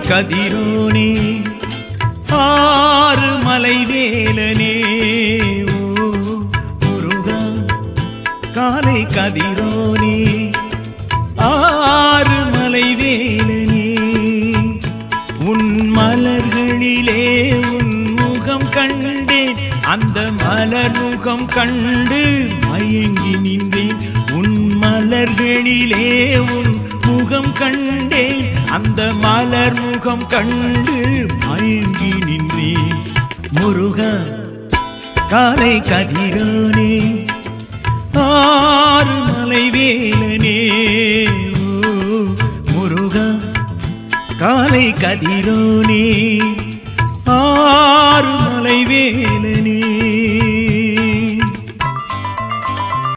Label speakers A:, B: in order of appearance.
A: கதிரோனே ஆறு மலை வேலனே ஓ முருகா காலை கதிரோனே ஆறு மலை வேலனே உன் மலர்களிலே உன் முகம் கண்டேன் அந்த மலர் முகம் கண்டு மயங்கி நின்றேன் உன் மலர்களிலே உன் முகம் கண்டேன் அந்த மலர் முகம் கண்டு மயங்கி நின்றேன் முருகா காலை கதிரோனே ஆறு மலை வேலனே ஓ முருகா காலை கதிரோனே ஆறு மலை வேலனே